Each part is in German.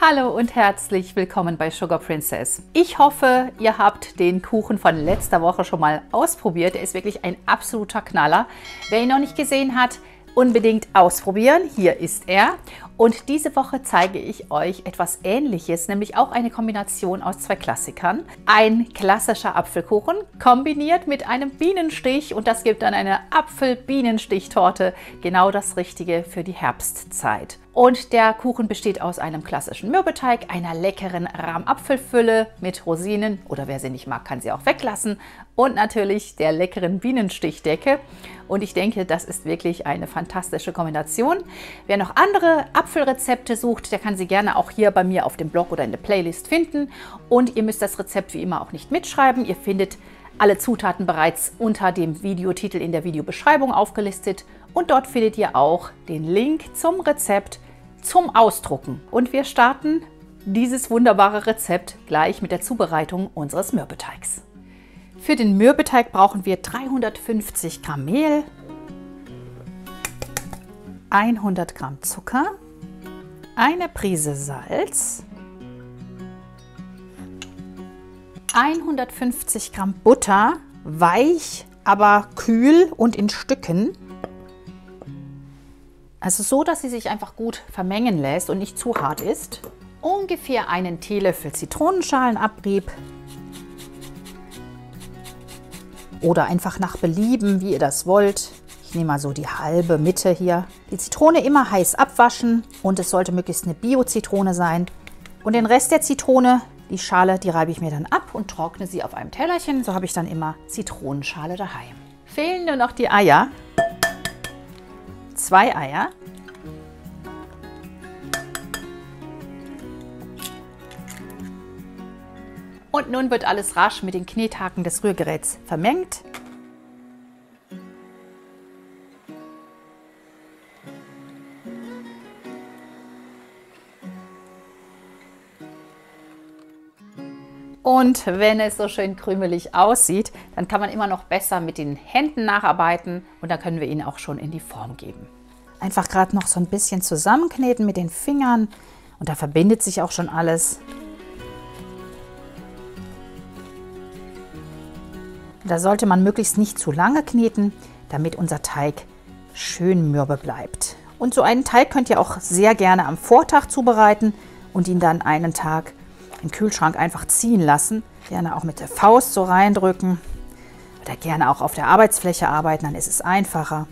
Hallo und herzlich willkommen bei Sugar Princess. Ich hoffe, ihr habt den Kuchen von letzter Woche schon mal ausprobiert. Er ist wirklich ein absoluter Knaller. Wer ihn noch nicht gesehen hat, unbedingt ausprobieren. Hier ist er. Und diese Woche zeige ich euch etwas Ähnliches, nämlich auch eine Kombination aus zwei Klassikern. Ein klassischer Apfelkuchen kombiniert mit einem Bienenstich und das gibt dann eine Apfel-Bienenstichtorte, genau das Richtige für die Herbstzeit. Und der Kuchen besteht aus einem klassischen Mürbeteig, einer leckeren Rahmapfelfülle mit Rosinen oder wer sie nicht mag, kann sie auch weglassen und natürlich der leckeren Bienenstichdecke. Und ich denke, das ist wirklich eine fantastische Kombination. Wer noch andere Apfelrezepte sucht, der kann sie gerne auch hier bei mir auf dem Blog oder in der Playlist finden. Und ihr müsst das Rezept wie immer auch nicht mitschreiben. Ihr findet alle Zutaten bereits unter dem Videotitel in der Videobeschreibung aufgelistet. Und dort findet ihr auch den Link zum Rezept zum Ausdrucken. Und wir starten dieses wunderbare Rezept gleich mit der Zubereitung unseres Mürbeteigs. Für den Mürbeteig brauchen wir 350 Gramm Mehl, 100 Gramm Zucker, eine Prise Salz, 150 Gramm Butter, weich, aber kühl und in Stücken. Also so, dass sie sich einfach gut vermengen lässt und nicht zu hart ist. Ungefähr einen Teelöffel Zitronenschalenabrieb. Oder einfach nach Belieben, wie ihr das wollt. Ich nehme mal so die halbe Mitte hier. Die Zitrone immer heiß abwaschen und es sollte möglichst eine Bio-Zitrone sein. Und den Rest der Zitrone, die Schale, die reibe ich mir dann ab und trockne sie auf einem Tellerchen. So habe ich dann immer Zitronenschale daheim. Fehlen nur noch die Eier. 2 Eier. Und nun wird alles rasch mit den Knethaken des Rührgeräts vermengt. Und wenn es so schön krümelig aussieht, dann kann man immer noch besser mit den Händen nacharbeiten und dann können wir ihn auch schon in die Form geben. Einfach gerade noch so ein bisschen zusammenkneten mit den Fingern und da verbindet sich auch schon alles. Da sollte man möglichst nicht zu lange kneten, damit unser Teig schön mürbe bleibt. Und so einen Teig könnt ihr auch sehr gerne am Vortag zubereiten und ihn dann einen Tag im Kühlschrank einfach ziehen lassen. Gerne auch mit der Faust so reindrücken oder gerne auch auf der Arbeitsfläche arbeiten, dann ist es einfacher.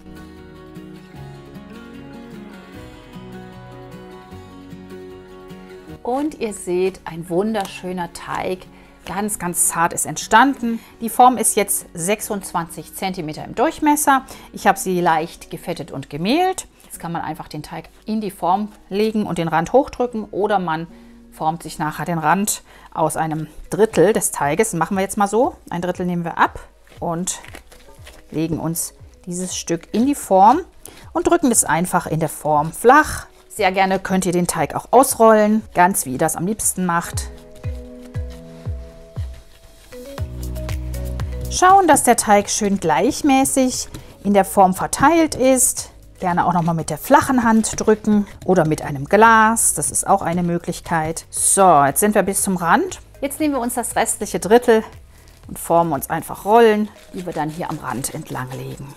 Und ihr seht, ein wunderschöner Teig. Ganz, ganz zart ist entstanden. Die Form ist jetzt 26 cm im Durchmesser. Ich habe sie leicht gefettet und gemehlt. Jetzt kann man einfach den Teig in die Form legen und den Rand hochdrücken oder man formt sich nachher den Rand aus einem Drittel des Teiges. Das machen wir jetzt mal so. Ein Drittel nehmen wir ab und legen uns dieses Stück in die Form und drücken es einfach in der Form flach. Sehr gerne könnt ihr den Teig auch ausrollen, ganz wie ihr das am liebsten macht. Schauen, dass der Teig schön gleichmäßig in der Form verteilt ist. Gerne auch nochmal mit der flachen Hand drücken oder mit einem Glas. Das ist auch eine Möglichkeit. So, jetzt sind wir bis zum Rand. Jetzt nehmen wir uns das restliche Drittel und formen uns einfach Rollen, die wir dann hier am Rand entlang legen.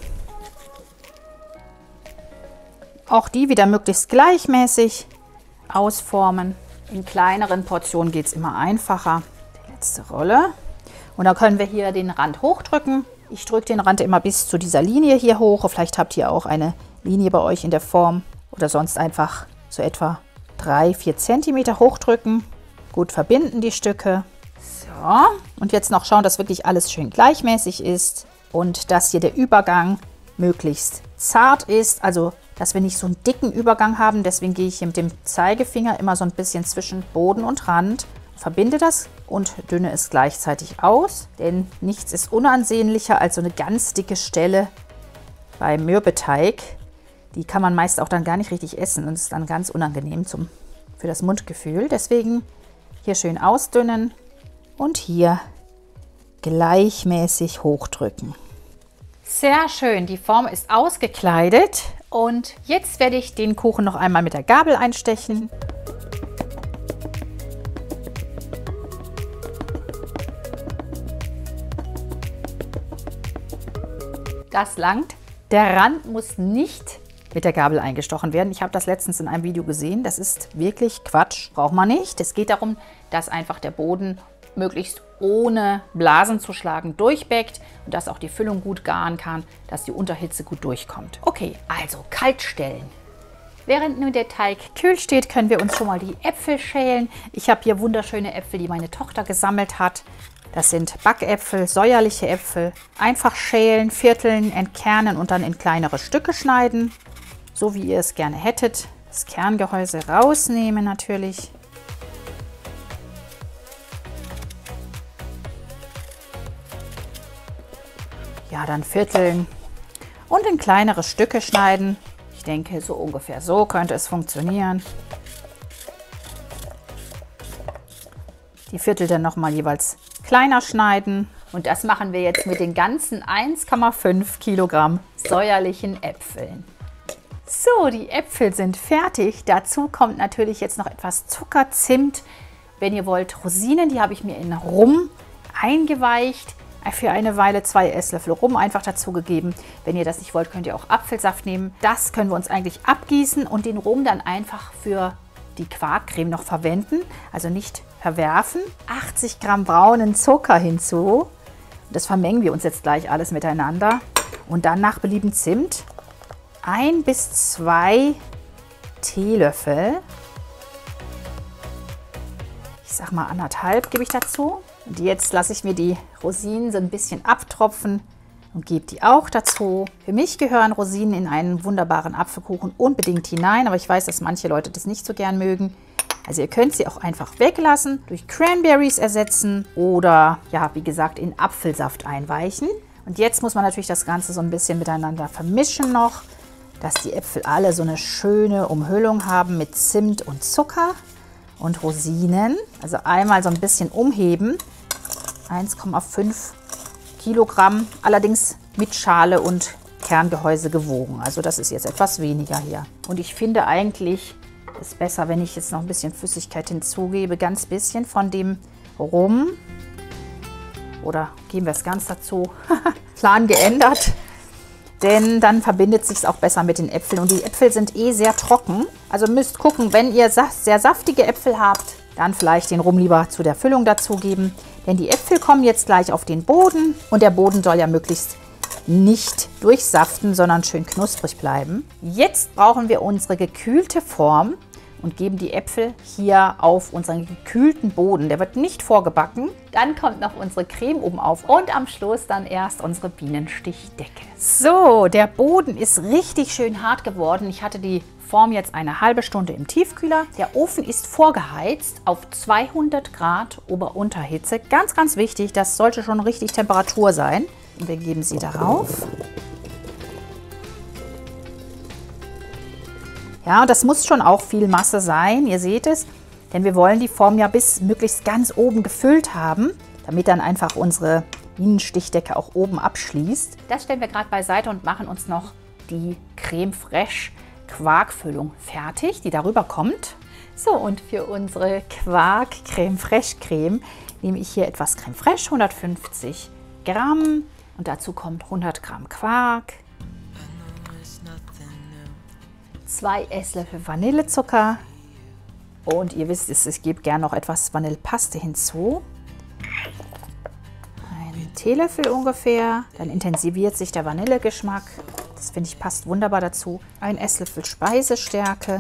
Auch die wieder möglichst gleichmäßig ausformen. In kleineren Portionen geht es immer einfacher. Die letzte Rolle. Und dann können wir hier den Rand hochdrücken. Ich drücke den Rand immer bis zu dieser Linie hier hoch. Vielleicht habt ihr auch eine Linie bei euch in der Form. Oder sonst einfach so etwa 3-4 cm hochdrücken. Gut verbinden die Stücke. So, und jetzt noch schauen, dass wirklich alles schön gleichmäßig ist. Und dass hier der Übergang möglichst zart ist. Also, dass wir nicht so einen dicken Übergang haben. Deswegen gehe ich hier mit dem Zeigefinger immer so ein bisschen zwischen Boden und Rand. Verbinde das und dünne es gleichzeitig aus, denn nichts ist unansehnlicher als so eine ganz dicke Stelle beim Mürbeteig. Die kann man meist auch dann gar nicht richtig essen und ist dann ganz unangenehm für das Mundgefühl. Deswegen hier schön ausdünnen und hier gleichmäßig hochdrücken. Sehr schön, die Form ist ausgekleidet und jetzt werde ich den Kuchen noch einmal mit der Gabel einstechen. Das langt. Der Rand muss nicht mit der Gabel eingestochen werden. Ich habe das letztens in einem Video gesehen. Das ist wirklich Quatsch. Braucht man nicht. Es geht darum, dass einfach der Boden möglichst ohne Blasen zu schlagen durchbäckt und dass auch die Füllung gut garen kann, dass die Unterhitze gut durchkommt. Okay, also kalt stellen. Während nun der Teig kühl steht, können wir uns schon mal die Äpfel schälen. Ich habe hier wunderschöne Äpfel, die meine Tochter gesammelt hat. Das sind Backäpfel, säuerliche Äpfel. Einfach schälen, vierteln, entkernen und dann in kleinere Stücke schneiden, so wie ihr es gerne hättet. Das Kerngehäuse rausnehmen natürlich. Ja, dann vierteln und in kleinere Stücke schneiden. Ich denke, so ungefähr so könnte es funktionieren. Die Viertel dann nochmal jeweils kleiner schneiden. Und das machen wir jetzt mit den ganzen 1,5 Kilogramm säuerlichen Äpfeln. So, die Äpfel sind fertig. Dazu kommt natürlich jetzt noch etwas Zucker, Zimt. Wenn ihr wollt, Rosinen, die habe ich mir in Rum eingeweicht. Für eine Weile 2 Esslöffel Rum einfach dazu gegeben. Wenn ihr das nicht wollt, könnt ihr auch Apfelsaft nehmen. Das können wir uns eigentlich abgießen und den Rum dann einfach für die Quarkcreme noch verwenden. Also nicht verwerfen. 80 Gramm braunen Zucker hinzu. Das vermengen wir uns jetzt gleich alles miteinander. Und dann nach Belieben Zimt. 1 bis 2 Teelöffel. Ich sag mal 1,5 gebe ich dazu. Und jetzt lasse ich mir die Rosinen so ein bisschen abtropfen und gebe die auch dazu. Für mich gehören Rosinen in einen wunderbaren Apfelkuchen unbedingt hinein, aber ich weiß, dass manche Leute das nicht so gern mögen. Also ihr könnt sie auch einfach weglassen, durch Cranberries ersetzen oder, ja, wie gesagt, in Apfelsaft einweichen. Und jetzt muss man natürlich das Ganze so ein bisschen miteinander vermischen noch, dass die Äpfel alle so eine schöne Umhüllung haben mit Zimt und Zucker und Rosinen. Also einmal so ein bisschen umheben. 1,5 Kilogramm, allerdings mit Schale und Kerngehäuse gewogen. Also das ist jetzt etwas weniger hier. Und ich finde eigentlich, ist besser, wenn ich jetzt noch ein bisschen Flüssigkeit hinzugebe. Ganz bisschen von dem Rum. Oder geben wir es ganz dazu. Plan geändert. Denn dann verbindet es sich auch besser mit den Äpfeln. Und die Äpfel sind eh sehr trocken. Also müsst gucken, wenn ihr sehr saftige Äpfel habt, dann vielleicht den Rum lieber zu der Füllung dazugeben. Denn die Äpfel kommen jetzt gleich auf den Boden. Und der Boden soll ja möglichst nicht durchsaften, sondern schön knusprig bleiben. Jetzt brauchen wir unsere gekühlte Form und geben die Äpfel hier auf unseren gekühlten Boden. Der wird nicht vorgebacken. Dann kommt noch unsere Creme oben auf und am Schluss dann erst unsere Bienenstichdecke. So, der Boden ist richtig schön hart geworden. Ich hatte die Form jetzt eine halbe Stunde im Tiefkühler. Der Ofen ist vorgeheizt auf 200 Grad Ober-Unterhitze. Ganz, ganz wichtig, das sollte schon richtig Temperatur sein. Und wir geben sie darauf. Ja, und das muss schon auch viel Masse sein, ihr seht es, denn wir wollen die Form ja bis möglichst ganz oben gefüllt haben, damit dann einfach unsere Bienenstichdecke auch oben abschließt. Das stellen wir gerade beiseite und machen uns noch die Creme Fraiche Quarkfüllung fertig, die darüber kommt. So, und für unsere Quark Creme Fraiche Creme nehme ich hier etwas Creme Fraiche, 150 Gramm. Und dazu kommt 100 Gramm Quark, 2 Esslöffel Vanillezucker und ihr wisst es, ich gebe gerne noch etwas Vanillepaste hinzu. Ein Teelöffel ungefähr, dann intensiviert sich der Vanillegeschmack. Das finde ich passt wunderbar dazu. Ein Esslöffel Speisestärke.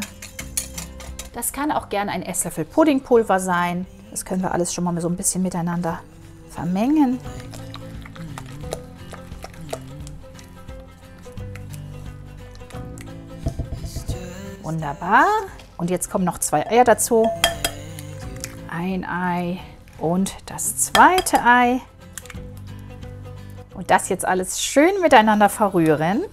Das kann auch gerne ein Esslöffel Puddingpulver sein. Das können wir alles schon mal so ein bisschen miteinander vermengen. Wunderbar. Und jetzt kommen noch 2 Eier dazu. Ein Ei und das zweite Ei. Und das jetzt alles schön miteinander verrühren.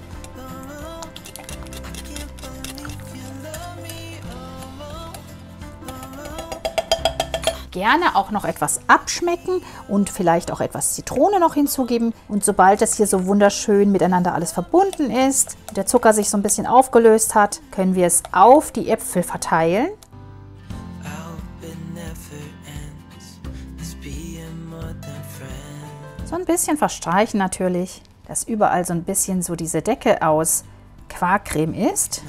Gerne auch noch etwas abschmecken und vielleicht auch etwas Zitrone noch hinzugeben. Und sobald das hier so wunderschön miteinander alles verbunden ist, der Zucker sich so ein bisschen aufgelöst hat, können wir es auf die Äpfel verteilen. So ein bisschen verstreichen natürlich, dass überall so ein bisschen so diese Decke aus Quarkcreme ist.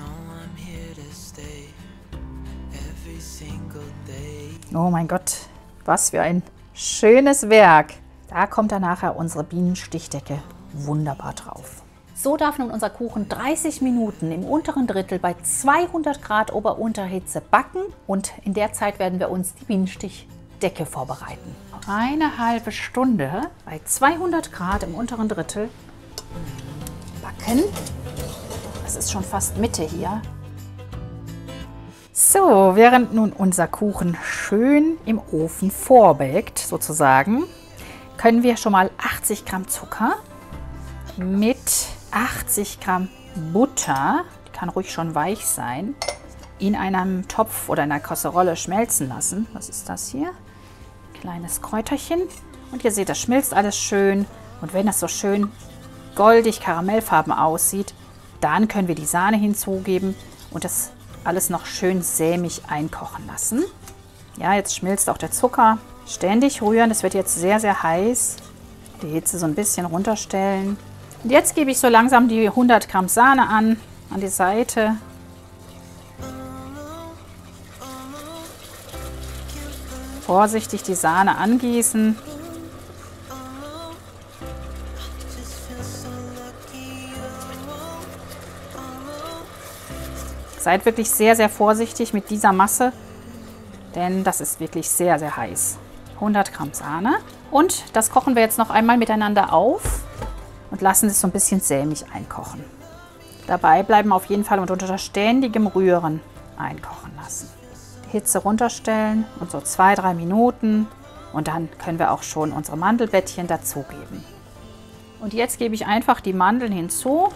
Oh mein Gott, was für ein schönes Werk. Da kommt dann nachher unsere Bienenstichdecke wunderbar drauf. So darf nun unser Kuchen 30 Minuten im unteren Drittel bei 200 Grad Ober-Unterhitze backen und in der Zeit werden wir uns die Bienenstichdecke vorbereiten. Eine halbe Stunde bei 200 Grad im unteren Drittel backen. Das ist schon fast Mitte hier. So, während nun unser Kuchen schön im Ofen vorbäckt, sozusagen, können wir schon mal 80 Gramm Zucker mit 80 Gramm Butter, die kann ruhig schon weich sein, in einem Topf oder einer Kasserolle schmelzen lassen. Was ist das hier? Kleines Kräuterchen. Und ihr seht, das schmilzt alles schön. Und wenn das so schön goldig karamellfarben aussieht, dann können wir die Sahne hinzugeben und das alles noch schön sämig einkochen lassen. Ja, jetzt schmilzt auch der Zucker. Ständig rühren, es wird jetzt sehr, sehr heiß. Die Hitze so ein bisschen runterstellen. Und jetzt gebe ich so langsam die 100 Gramm Sahne an die Seite. Vorsichtig die Sahne angießen. Seid wirklich sehr, sehr vorsichtig mit dieser Masse, denn das ist wirklich sehr, sehr heiß. 100 Gramm Sahne. Und das kochen wir jetzt noch einmal miteinander auf und lassen es so ein bisschen sämig einkochen. Dabei bleiben auf jeden Fall und unter ständigem Rühren einkochen lassen. Die Hitze runterstellen und so 2-3 Minuten und dann können wir auch schon unsere Mandelblättchen dazugeben. Und jetzt gebe ich einfach die Mandeln hinzu.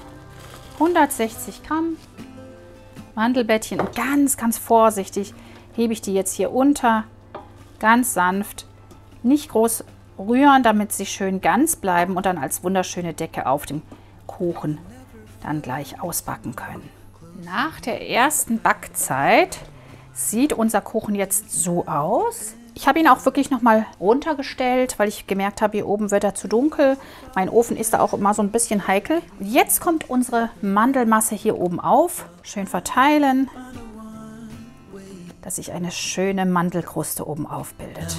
160 Gramm Mandelblättchen und ganz, ganz vorsichtig hebe ich die jetzt hier unter, ganz sanft, nicht groß rühren, damit sie schön ganz bleiben und dann als wunderschöne Decke auf dem Kuchen dann gleich ausbacken können. Nach der ersten Backzeit sieht unser Kuchen jetzt so aus. Ich habe ihn auch wirklich noch mal runtergestellt, weil ich gemerkt habe, hier oben wird er zu dunkel. Mein Ofen ist da auch immer so ein bisschen heikel. Jetzt kommt unsere Mandelmasse hier oben auf. Schön verteilen, dass sich eine schöne Mandelkruste oben aufbildet.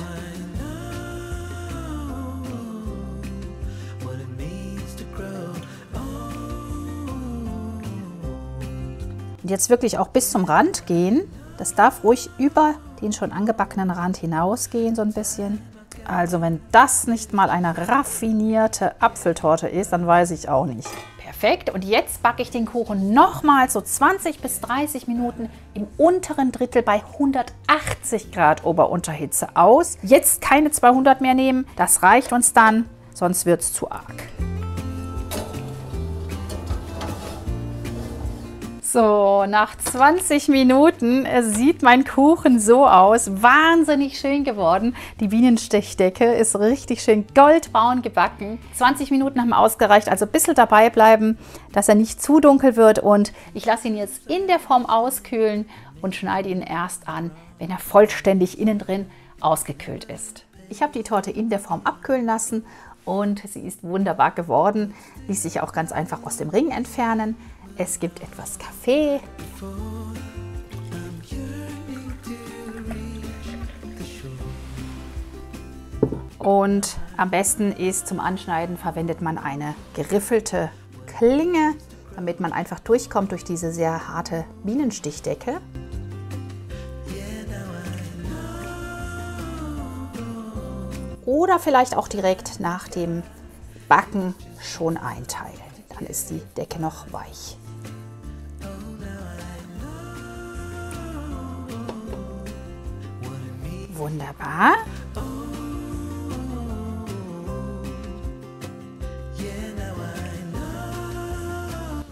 Und jetzt wirklich auch bis zum Rand gehen. Das darf ruhig über den schon angebackenen Rand hinausgehen, so ein bisschen. Also wenn das nicht mal eine raffinierte Apfeltorte ist, dann weiß ich auch nicht. Perfekt. Und jetzt backe ich den Kuchen nochmal so 20 bis 30 Minuten im unteren Drittel bei 180 Grad Ober-Unterhitze aus. Jetzt keine 200 mehr nehmen, das reicht uns dann, sonst wird es zu arg. So, nach 20 Minuten sieht mein Kuchen so aus. Wahnsinnig schön geworden. Die Bienenstichdecke ist richtig schön goldbraun gebacken. 20 Minuten haben ausgereicht, also ein bisschen dabei bleiben, dass er nicht zu dunkel wird. Und ich lasse ihn jetzt in der Form auskühlen und schneide ihn erst an, wenn er vollständig innen drin ausgekühlt ist. Ich habe die Torte in der Form abkühlen lassen und sie ist wunderbar geworden. Ließ sich auch ganz einfach aus dem Ring entfernen. Es gibt etwas Kaffee. Und am besten ist zum Anschneiden verwendet man eine geriffelte Klinge, damit man einfach durchkommt durch diese sehr harte Bienenstichdecke. Oder vielleicht auch direkt nach dem Backen schon einteilen. Dann ist die Decke noch weich. Wunderbar.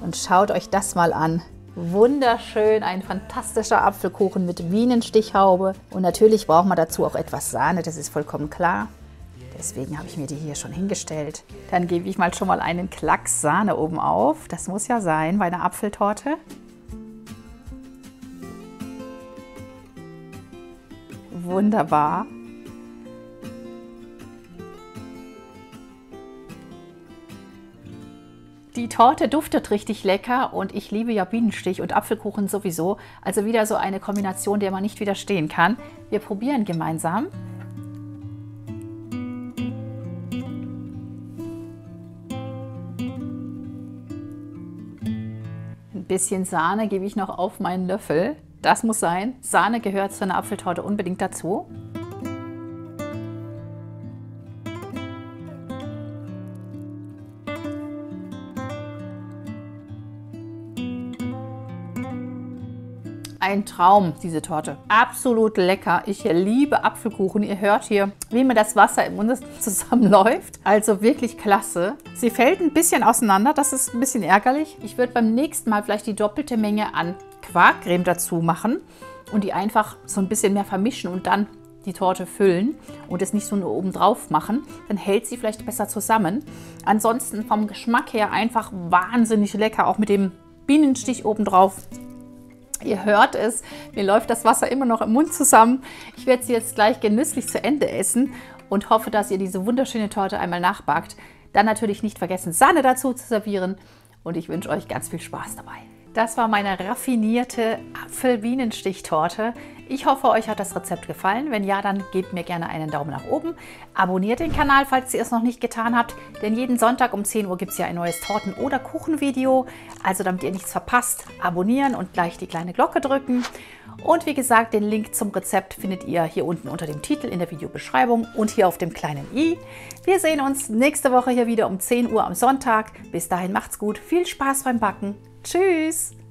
Und schaut euch das mal an. Wunderschön, ein fantastischer Apfelkuchen mit Bienenstichhaube. Und natürlich braucht man dazu auch etwas Sahne, das ist vollkommen klar. Deswegen habe ich mir die hier schon hingestellt. Dann gebe ich schon mal einen Klacks Sahne oben auf. Das muss ja sein bei einer Apfeltorte. Wunderbar. Die Torte duftet richtig lecker und ich liebe ja Bienenstich und Apfelkuchen sowieso. Also wieder so eine Kombination, der man nicht widerstehen kann. Wir probieren gemeinsam. Ein bisschen Sahne gebe ich noch auf meinen Löffel. Das muss sein. Sahne gehört zu einer Apfeltorte unbedingt dazu. Ein Traum, diese Torte. Absolut lecker. Ich liebe Apfelkuchen. Ihr hört hier, wie mir das Wasser im Mund zusammenläuft. Also wirklich klasse. Sie fällt ein bisschen auseinander. Das ist ein bisschen ärgerlich. Ich würde beim nächsten Mal vielleicht die doppelte Menge an Quarkcreme dazu machen und die einfach so ein bisschen mehr vermischen und dann die Torte füllen und es nicht so nur oben drauf machen. Dann hält sie vielleicht besser zusammen. Ansonsten vom Geschmack her einfach wahnsinnig lecker. Auch mit dem Bienenstich oben drauf. Ihr hört es, mir läuft das Wasser immer noch im Mund zusammen. Ich werde sie jetzt gleich genüsslich zu Ende essen und hoffe, dass ihr diese wunderschöne Torte einmal nachbackt. Dann natürlich nicht vergessen, Sahne dazu zu servieren und ich wünsche euch ganz viel Spaß dabei. Das war meine raffinierte Apfel-Bienenstich-Torte. Ich hoffe, euch hat das Rezept gefallen. Wenn ja, dann gebt mir gerne einen Daumen nach oben. Abonniert den Kanal, falls ihr es noch nicht getan habt. Denn jeden Sonntag um 10 Uhr gibt es ja ein neues Torten- oder Kuchenvideo. Also damit ihr nichts verpasst, abonnieren und gleich die kleine Glocke drücken. Und wie gesagt, den Link zum Rezept findet ihr hier unten unter dem Titel in der Videobeschreibung und hier auf dem kleinen i. Wir sehen uns nächste Woche hier wieder um 10 Uhr am Sonntag. Bis dahin macht's gut, viel Spaß beim Backen. Tschüss!